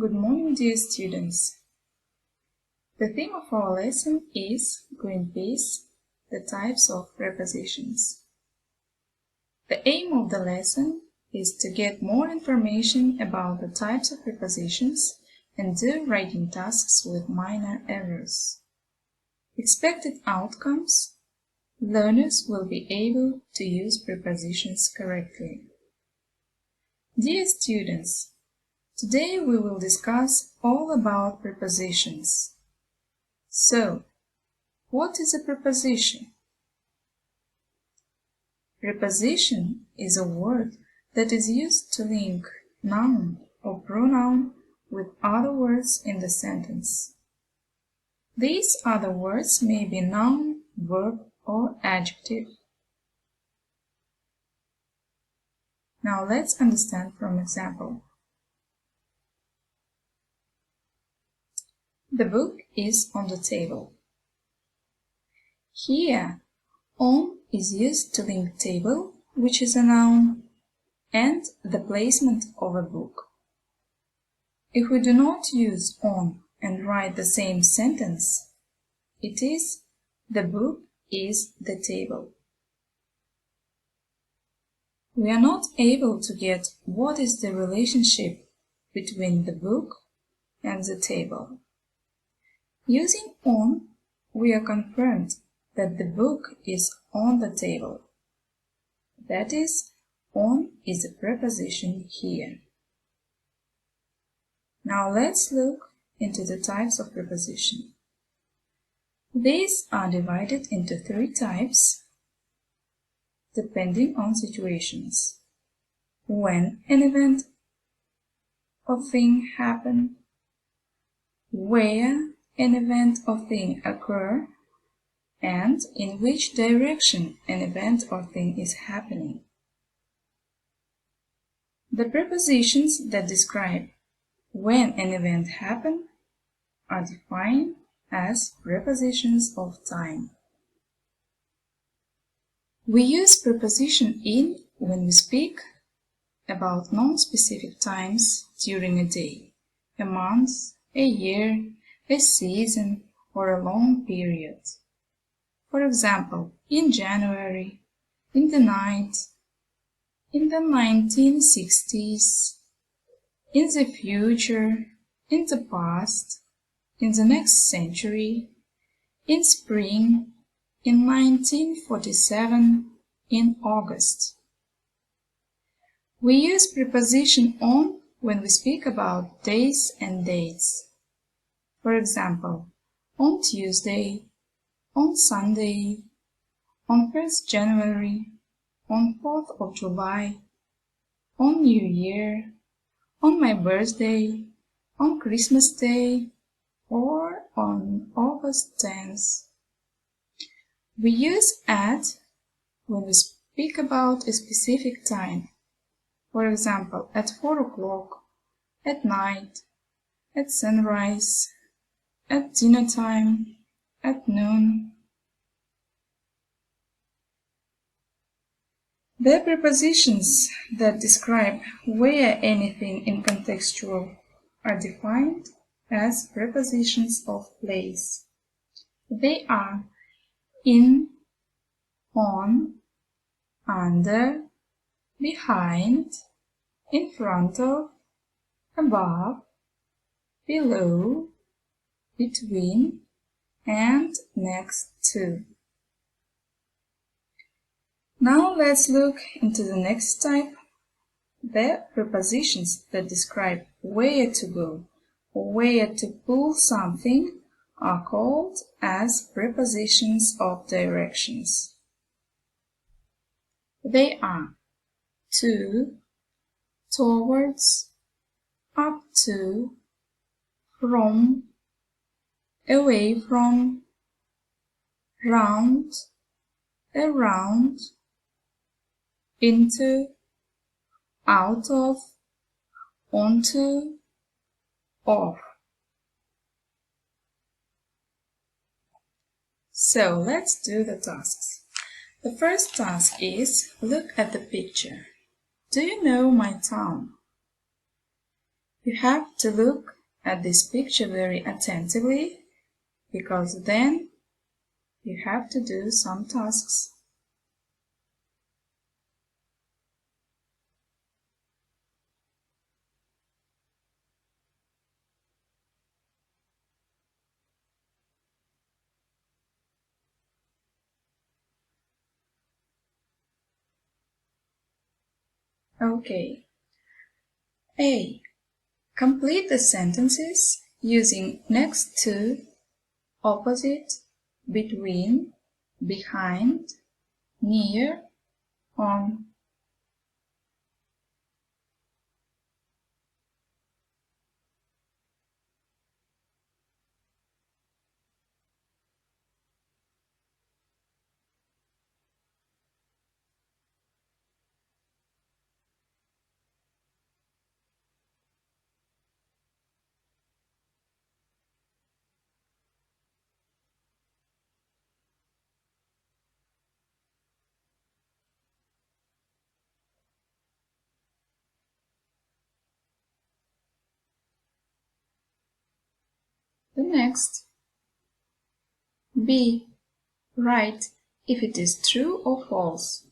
Good morning, dear students. The theme of our lesson is Greenpeace, the types of prepositions. The aim of the lesson is to get more information about the types of prepositions and do writing tasks with minor errors. Expected outcomes: learners will be able to use prepositions correctly. Dear students, today we will discuss all about prepositions. So, what is a preposition? Preposition is a word that is used to link noun or pronoun with other words in the sentence. These other words may be noun, verb, or adjective. Now let's understand from example. The book is on the table. Here, on is used to link table, which is a noun, and the placement of a book. If we do not use on and write the same sentence, it is the book is the table. We are not able to get what is the relationship between the book and the table. Using on, we are confirmed that the book is on the table. That is, on is a preposition here. Now let's look into the types of preposition. These are divided into 3 types, depending on situations. When an event or thing happen, where an event or thing occur, and in which direction an event or thing is happening. The prepositions that describe when an event happens are defined as prepositions of time. We use preposition in when we speak about non-specific times during a day, a month, a year, a season, or a long period. For example, in January, in the night, in the 1960s, in the future, in the past, in the next century, in spring, in 1947, in August. We use preposition on when we speak about days and dates. For example, on Tuesday, on Sunday, on 1st January, on 4th of July, on New Year, on my birthday, on Christmas Day, or on August 10th. We use at when we speak about a specific time. For example, at 4 o'clock, at night, at sunrise, at dinner time, at noon. The prepositions that describe where anything in contextual are defined as prepositions of place. They are in, on, under, behind, in front of, above, below, between, and next to. Now let's look into the next type. The prepositions that describe where to go or where to pull something are called as prepositions of directions. They are to, towards, up to, from, away from, round, around, into, out of, onto, off. So let's do the tasks. The first task is look at the picture. Do you know my town? You have to look at this picture very attentively, because then you have to do some tasks. Okay. A. Complete the sentences using next to, opposite, between, behind, near, on. The next. B. Write if it is true or false.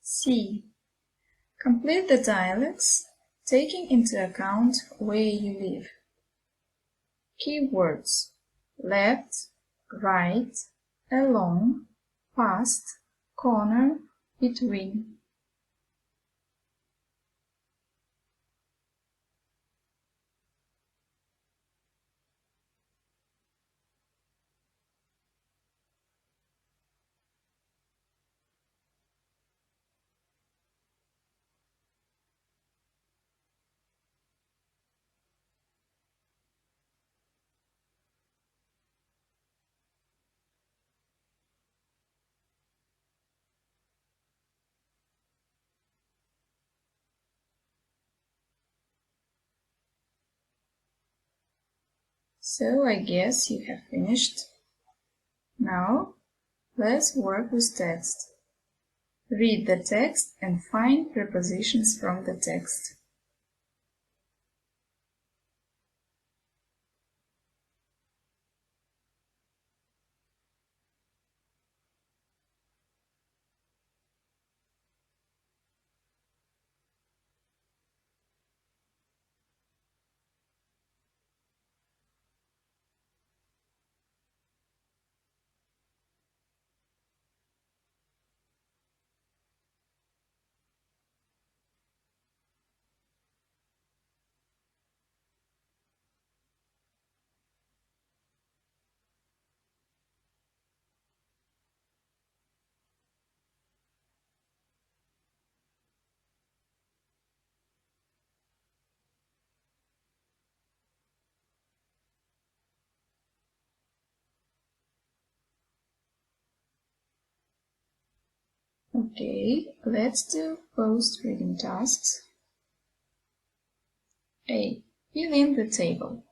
C. Complete the dialogues, taking into account where you live. Keywords: left, right, along, past, corner, between. So I guess you have finished. Now, let's work with text. Read the text and find prepositions from the text. Okay, let's do post-reading tasks. A. Fill in the table.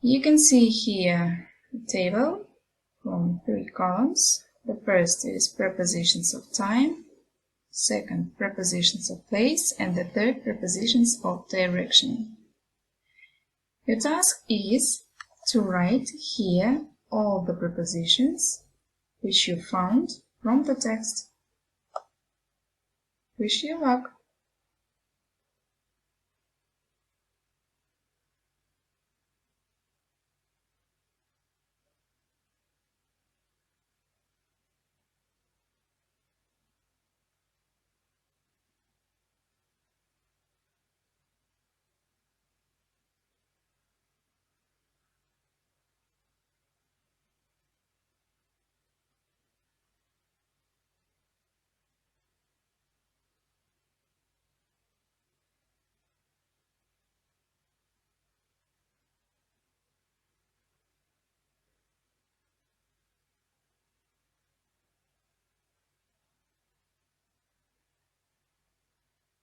You can see here the table from 3 columns. The first is prepositions of time, second prepositions of place, and the third prepositions of direction. Your task is to write here all the prepositions which you found from the text. Wish you luck!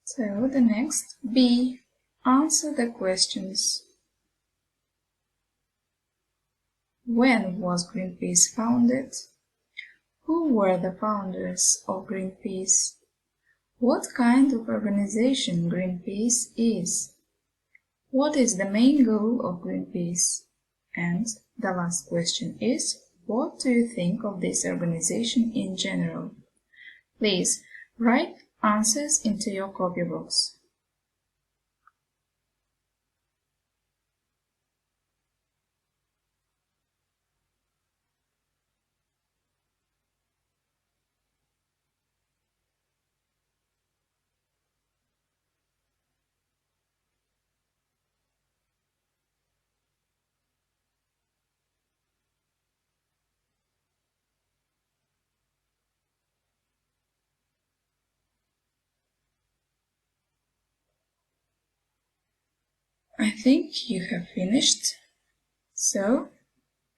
So the next, B. Answer the questions. When was Greenpeace founded? Who were the founders of Greenpeace? What kind of organization Greenpeace is? What is the main goal of Greenpeace? And the last question is, what do you think of this organization in general? Please write answers into your copybooks. I think you have finished, so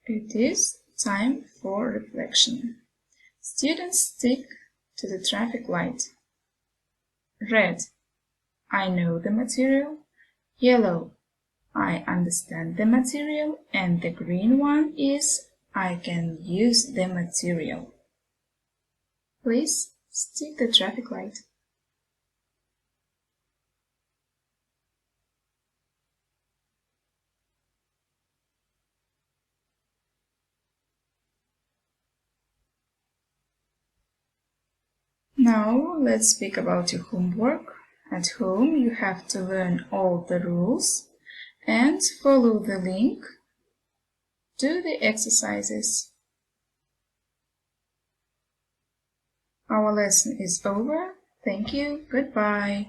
it is time for reflection. Students stick to the traffic light. Red, I know the material. Yellow, I understand the material. And the green one is, I can use the material. Please stick the traffic light. Now let's speak about your homework. At home you have to learn all the rules and follow the link. Do the exercises. Our lesson is over. Thank you. Goodbye.